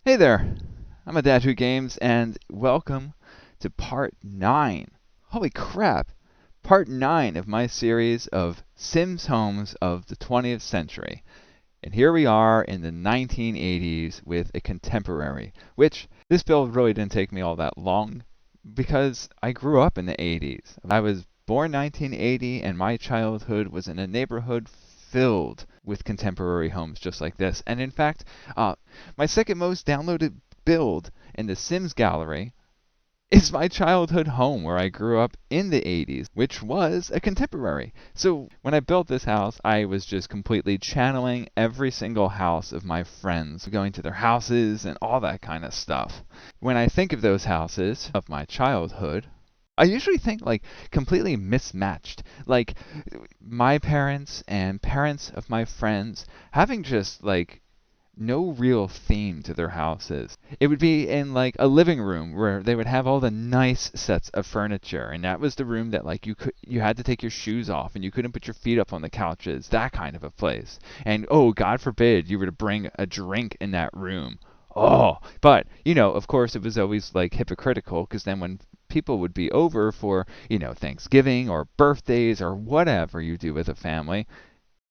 Hey there, I'm a Dad Who Games, and welcome to part 9. Holy crap! Part 9 of my series of Sims homes of the 20th century. And here we are in the 1980s with a contemporary, which this build really didn't take me all that long because I grew up in the 80s. I was born 1980, and my childhood was in a neighborhood filled with contemporary homes just like this. And in fact, uh, my second most downloaded build in the Sims gallery is my childhood home where I grew up in the 80s, which was a contemporary. So when I built this house, I was just completely channeling every single house of my friends, going to their houses and all that kind of stuff. When I think of those houses of my childhood, I usually think like completely mismatched. Like my parents and parents of my friends having just like no real theme to their houses. It would be in like a living room where they would have all the nice sets of furniture, and that was the room that like you had to take your shoes off and you couldn't put your feet up on the couches, that kind of a place. And oh, God forbid you were to bring a drink in that room. Oh, but of course it was always like hypocritical because then when people would be over for, Thanksgiving or birthdays or whatever you do with a family,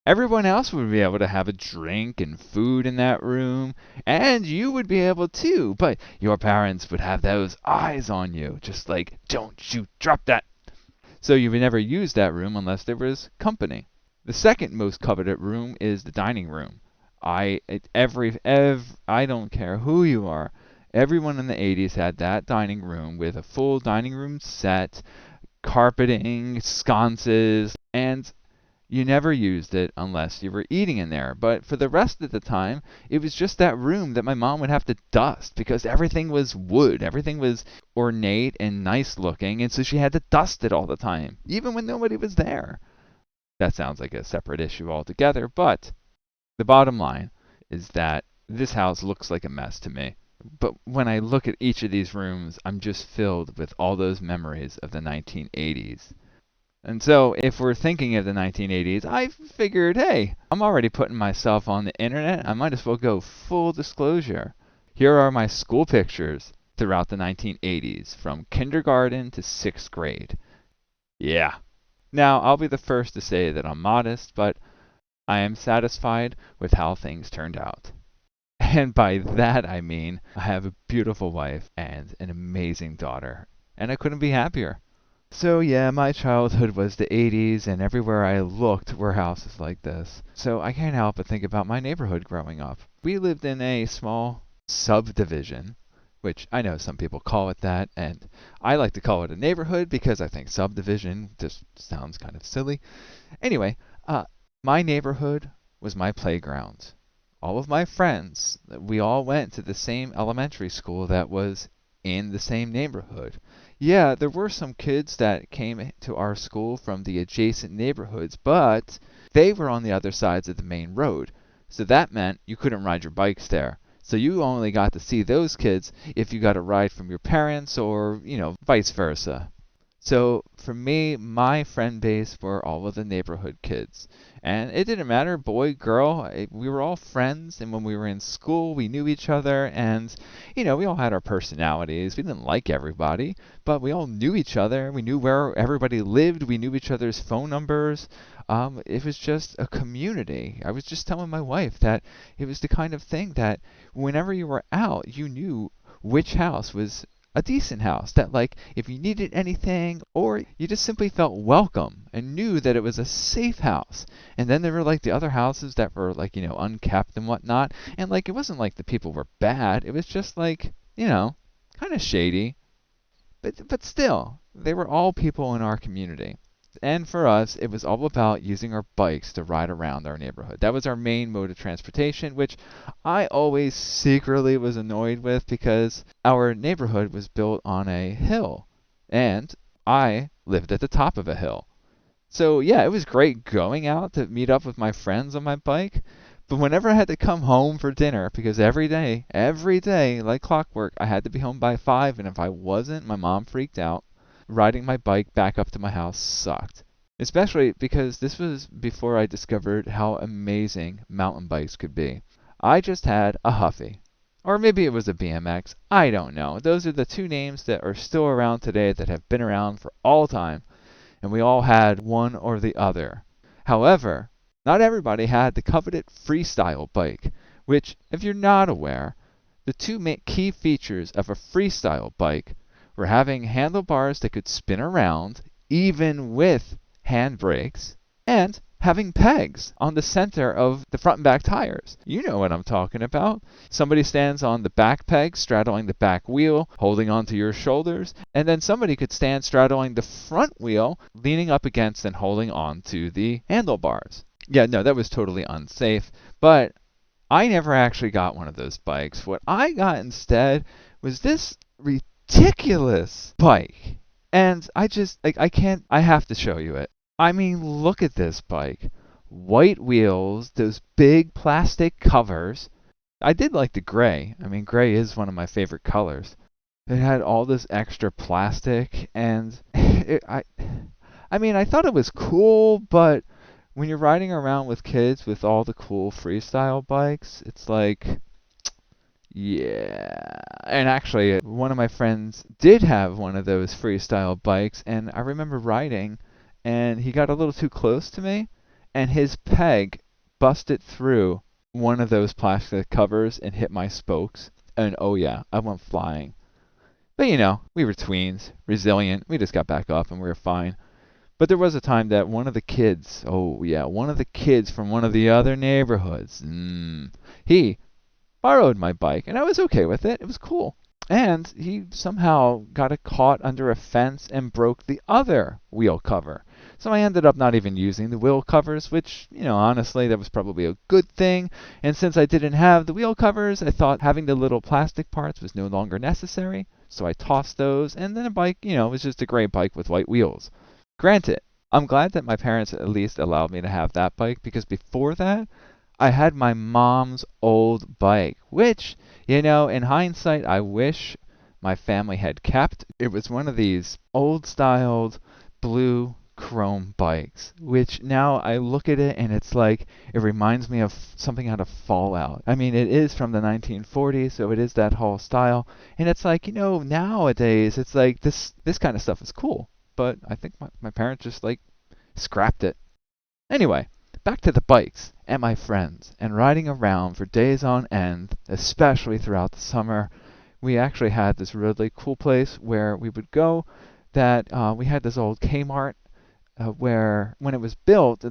everyone else would be able to have a drink and food in that room, and you would be able to, but your parents would have those eyes on you, just like, don't you drop that. So you would never use that room unless there was company. The second most coveted room is the dining room. I don't care who you are. Everyone in the 80s had that dining room with a full dining room set, carpeting, sconces, and you never used it unless you were eating in there. But for the rest of the time, it was just that room that my mom would have to dust because everything was wood. Everything was ornate and nice looking, and so she had to dust it all the time, even when nobody was there. That sounds like a separate issue altogether, but the bottom line is that this house looks like a mess to me. But when I look at each of these rooms, I'm just filled with all those memories of the 1980s. And so, if we're thinking of the 1980s, I figured, hey, I'm already putting myself on the internet. I might as well go full disclosure. Here are my school pictures throughout the 1980s, from kindergarten to 6th grade. Yeah. Now, I'll be the first to say that I'm modest, but I am satisfied with how things turned out. And by that I mean I have a beautiful wife and an amazing daughter, and I couldn't be happier. So yeah, my childhood was the 80s, and everywhere I looked were houses like this. So I can't help but think about my neighborhood growing up. We lived in a small subdivision, which I know some people call it that, and I like to call it a neighborhood because I think subdivision just sounds kind of silly. Anyway, my neighborhood was my playground. All of my friends, we all went to the same elementary school that was in the same neighborhood. Yeah, there were some kids that came to our school from the adjacent neighborhoods, but they were on the other sides of the main road. So that meant you couldn't ride your bikes there. So you only got to see those kids if you got a ride from your parents or, vice versa. So for me, my friend base were all of the neighborhood kids. And it didn't matter, boy, girl, we were all friends. And when we were in school, we knew each other. And, we all had our personalities. We didn't like everybody, but we all knew each other. We knew where everybody lived. We knew each other's phone numbers. It was just a community. I was just telling my wife that it was the kind of thing that whenever you were out, you knew which house was a decent house that like if you needed anything or you just simply felt welcome and knew that it was a safe house. And then there were like the other houses that were like, unkept and whatnot. And like it wasn't like the people were bad. It was just like, kind of shady. But still, they were all people in our community. And for us, it was all about using our bikes to ride around our neighborhood. That was our main mode of transportation, which I always secretly was annoyed with because our neighborhood was built on a hill, and I lived at the top of a hill. So yeah, it was great going out to meet up with my friends on my bike, but whenever I had to come home for dinner, because every day, like clockwork, I had to be home by 5, and if I wasn't, my mom freaked out. Riding my bike back up to my house sucked. Especially because this was before I discovered how amazing mountain bikes could be. I just had a Huffy. Or maybe it was a BMX. I don't know. Those are the two names that are still around today that have been around for all time, and we all had one or the other. However, not everybody had the coveted freestyle bike, which, if you're not aware, the two key features of a freestyle bike were having handlebars that could spin around, even with handbrakes, and having pegs on the center of the front and back tires. You know what I'm talking about. Somebody stands on the back peg, straddling the back wheel, holding onto your shoulders, and then somebody could stand straddling the front wheel, leaning up against and holding on to the handlebars. Yeah, no, that was totally unsafe, but I never actually got one of those bikes. What I got instead was this ridiculous bike. And I just, like, I have to show you it. I mean, look at this bike. White wheels, those big plastic covers. I did like the gray. I mean, gray is one of my favorite colors. It had all this extra plastic, and I mean, I thought it was cool, but when you're riding around with kids with all the cool freestyle bikes, it's like, yeah. And actually, one of my friends did have one of those freestyle bikes, and I remember riding, and he got a little too close to me, and his peg busted through one of those plastic covers and hit my spokes. And oh yeah, I went flying. But you know, we were tweens, resilient. We just got back up and we were fine. But there was a time that one of the kids, oh yeah, one of the kids from one of the other neighborhoods, he borrowed my bike, and I was okay with it. It was cool. And he somehow got it caught under a fence and broke the other wheel cover. So I ended up not even using the wheel covers, which, you know, honestly, that was probably a good thing. And since I didn't have the wheel covers, I thought having the little plastic parts was no longer necessary. So I tossed those, and then the bike, you know, was just a gray bike with white wheels. Granted, I'm glad that my parents at least allowed me to have that bike, because before that, I had my mom's old bike, which, you know, in hindsight, I wish my family had kept. It was one of these old-styled blue chrome bikes, which now I look at it and it's like, it reminds me of something out of Fallout. I mean, it is from the 1940s, so it is that whole style. And it's like, you know, nowadays, it's like this kind of stuff is cool. But I think my parents just, like, scrapped it. Anyway, back to the bikes and my friends and riding around for days on end, especially throughout the summer. We actually had this really cool place where we would go that we had this old Kmart where when it was built,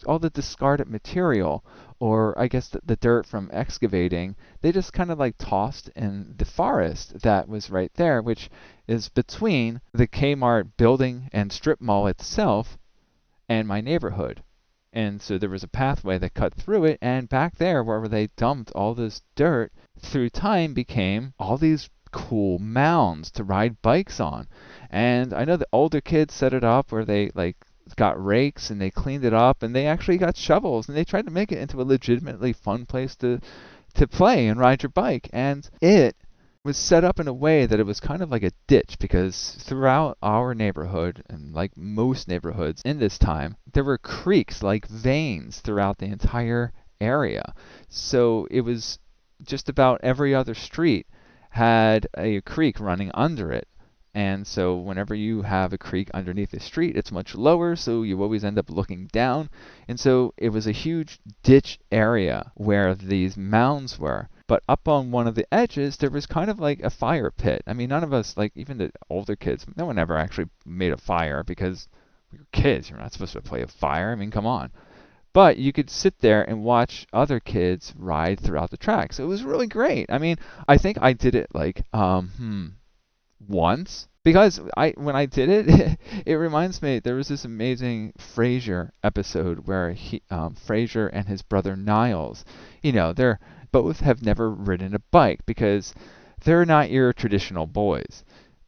all the discarded material, or I guess the dirt from excavating, they just kind of like tossed in the forest that was right there, which is between the Kmart building and strip mall itself and my neighborhood. And so there was a pathway that cut through it, and back there where they dumped all this dirt, through time became all these cool mounds to ride bikes on. And I know the older kids set it up where they like got rakes and they cleaned it up, and they actually got shovels and they tried to make it into a legitimately fun place to play and ride your bike. And it was set up in a way that it was kind of like a ditch, because throughout our neighborhood, and like most neighborhoods in this time, there were creeks like veins throughout the entire area. So it was just about every other street had a creek running under it. And so whenever you have a creek underneath the street, it's much lower, so you always end up looking down. And so it was a huge ditch area where these mounds were. But up on one of the edges, there was kind of like a fire pit. I mean, none of us, like even the older kids, no one ever actually made a fire, because we were kids. You're not supposed to play a fire. I mean, come on. But you could sit there and watch other kids ride throughout the track. So it was really great. I mean, I think I did it like, once, because when I did it, it reminds me, there was this amazing Frasier episode where Frasier and his brother Niles, you know, they're both have never ridden a bike because they're not your traditional boys.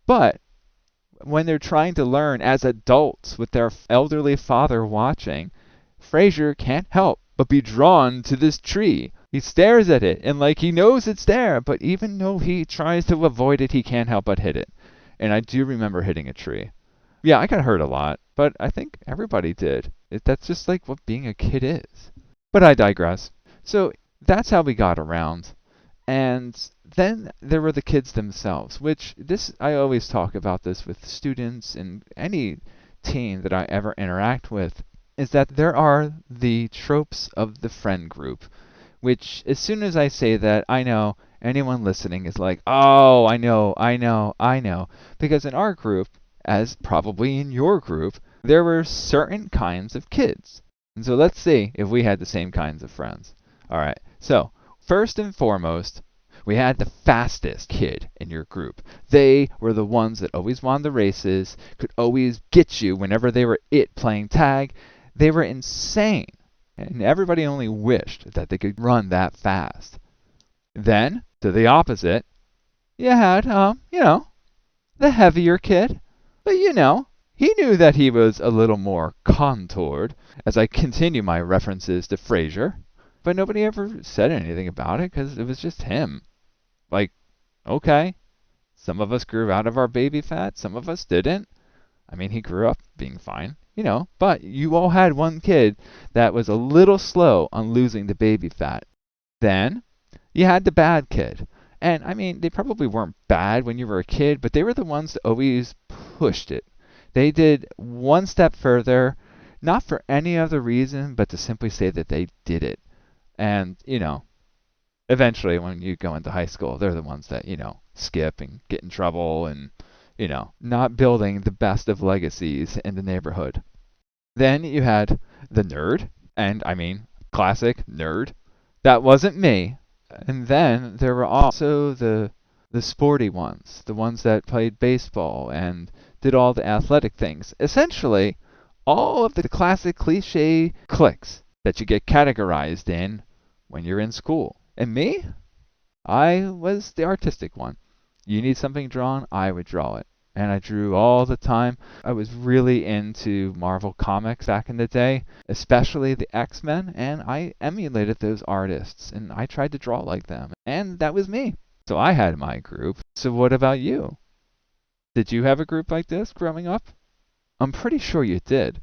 But when they're trying to learn as adults with their elderly father watching, Frasier can't help but be drawn to this tree. He stares at it, and like he knows it's there, but even though he tries to avoid it, he can't help but hit it. And I do remember hitting a tree. Yeah, I got hurt a lot, but I think everybody did. That's just like what being a kid is. But I digress. So that's how we got around. And then there were the kids themselves, which this I always talk about this with students and any teen that I ever interact with, is that there are the tropes of the friend group, which as soon as I say that, I know anyone listening is like, oh, I know. Because in our group, as probably in your group, there were certain kinds of kids. And so let's see if we had the same kinds of friends. All right. So, first and foremost, we had the fastest kid in your group. They were the ones that always won the races, could always get you whenever they were playing tag. They were insane. And everybody only wished that they could run that fast. Then, to the opposite, you had, the heavier kid. But he knew that he was a little more contoured, as I continue my references to Frasier. But nobody ever said anything about it because it was just him. Like, okay, some of us grew out of our baby fat, some of us didn't. I mean, he grew up being fine, but you all had one kid that was a little slow on losing the baby fat. Then you had the bad kid. And I mean, they probably weren't bad when you were a kid, but they were the ones that always pushed it. They did one step further, not for any other reason, but to simply say that they did it. And, eventually when you go into high school, they're the ones that, skip and get in trouble and, not building the best of legacies in the neighborhood. Then you had the nerd, and I mean, classic nerd. That wasn't me. And then there were also the sporty ones, the ones that played baseball and did all the athletic things. Essentially, all of the classic cliche cliques that you get categorized in when you're in school. And me? I was the artistic one. You need something drawn, I would draw it. And I drew all the time. I was really into Marvel Comics back in the day, especially the X-Men, and I emulated those artists, and I tried to draw like them. And that was me. So I had my group. So what about you? Did you have a group like this growing up? I'm pretty sure you did.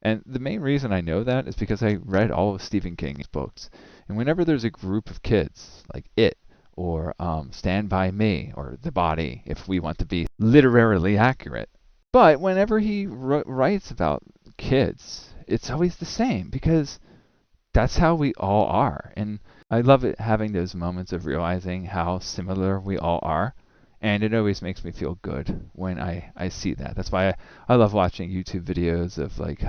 And the main reason I know that is because I read all of Stephen King's books. And whenever there's a group of kids, like It, or Stand By Me, or The Body, if we want to be literarily accurate. But whenever he writes about kids, it's always the same, because that's how we all are. And I love it having those moments of realizing how similar we all are. And it always makes me feel good when I see that. That's why I love watching YouTube videos of like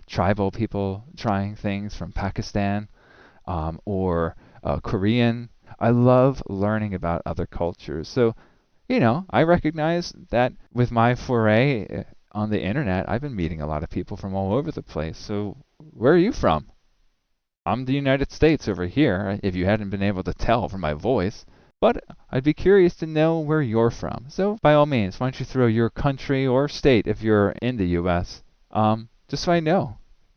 tribal people trying things from Pakistan or Korean. I love learning about other cultures. So, I recognize that with my foray on the internet, I've been meeting a lot of people from all over the place. So, where are you from? I'm the United States over here, if you hadn't been able to tell from my voice. But I'd be curious to know where you're from. So by all means, why don't you throw your country or state if you're in the U.S. Just so I know.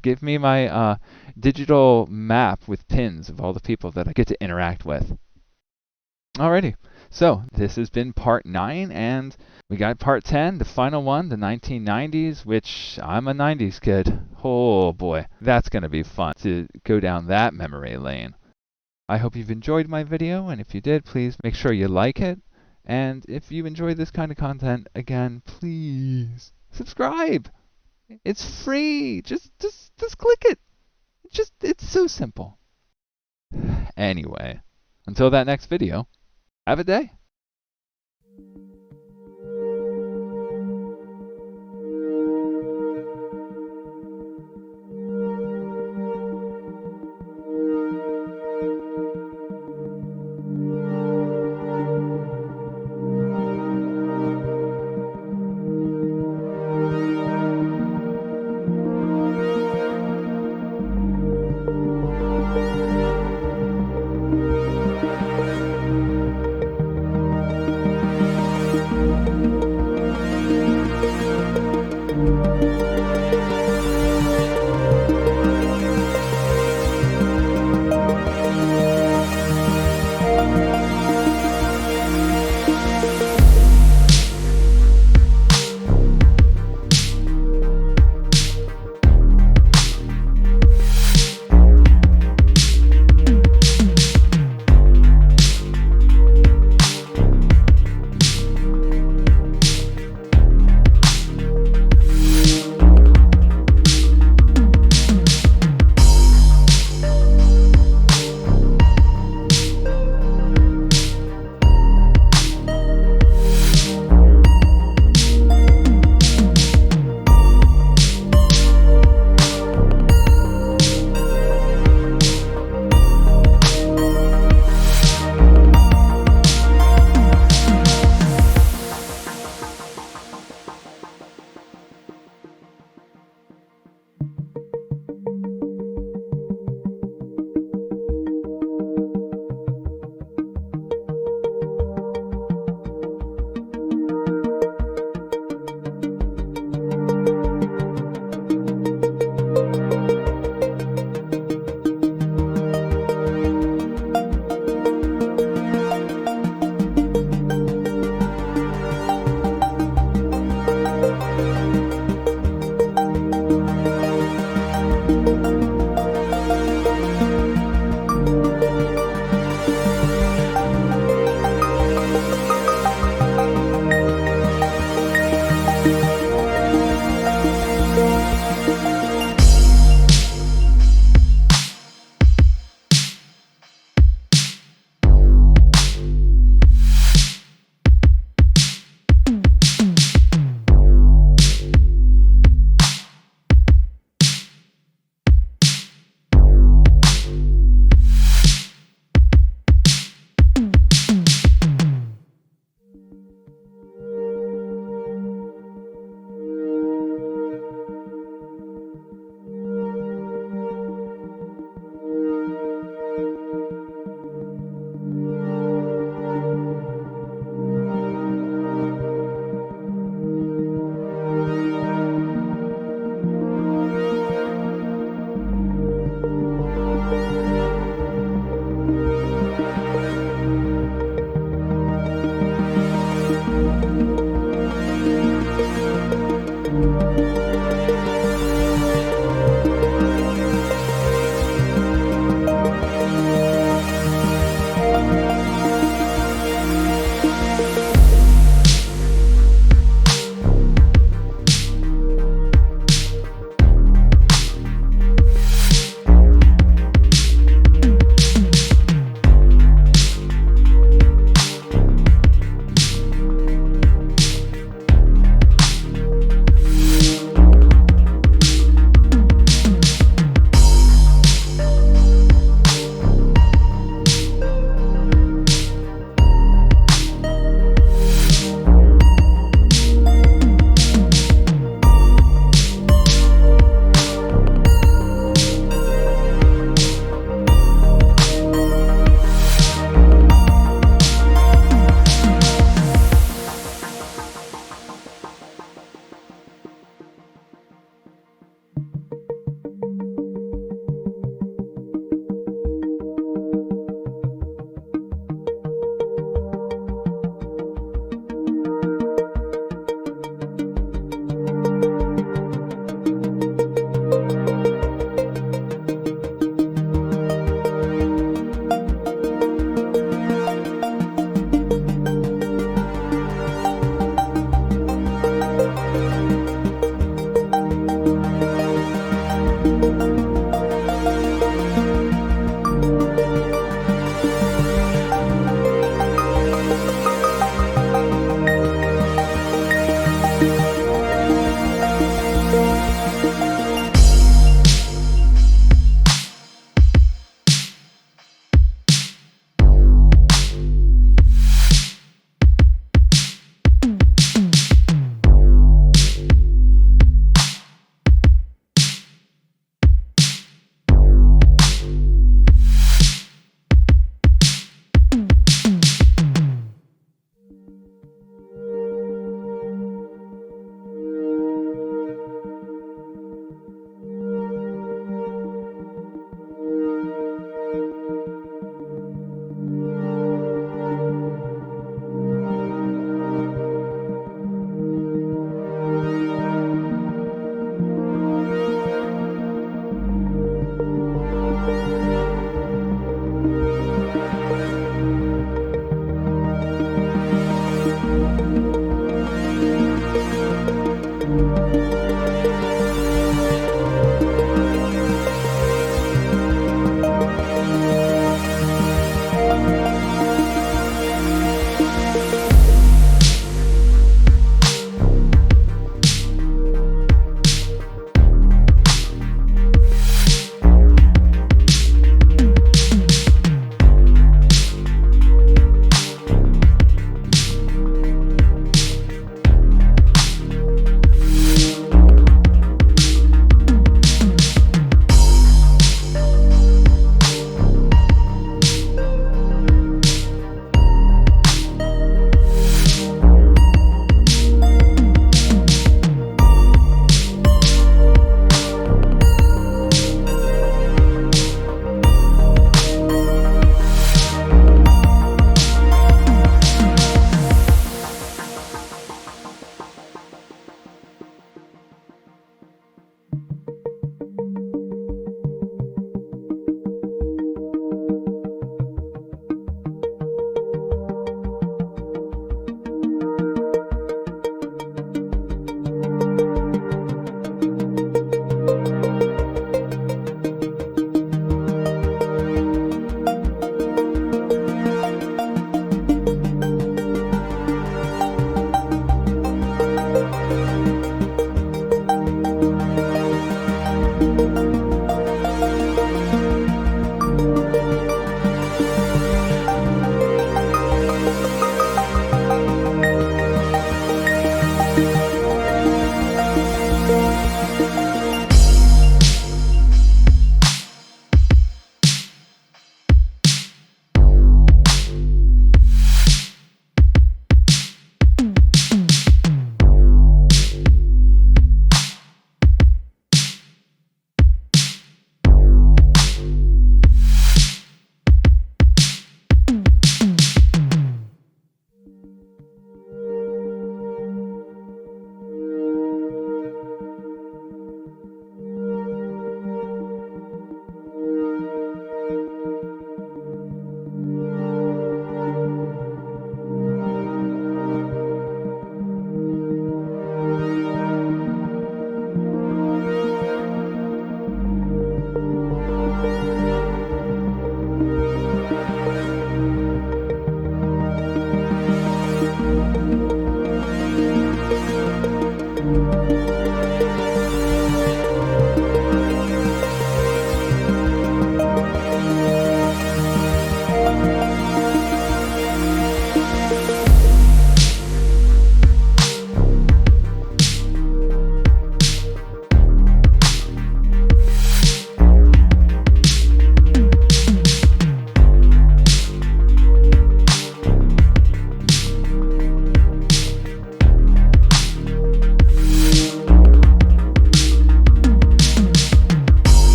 Give me my digital map with pins of all the people that I get to interact with. Alrighty. So this has been part 9, and we got part 10, the final one, the 1990s, which I'm a 90s kid. Oh boy, that's going to be fun to go down that memory lane. I hope you've enjoyed my video, and if you did, please make sure you like it. And if you enjoy this kind of content, again, please subscribe. It's free. Just click it. It's so simple. Anyway, until that next video, have a day.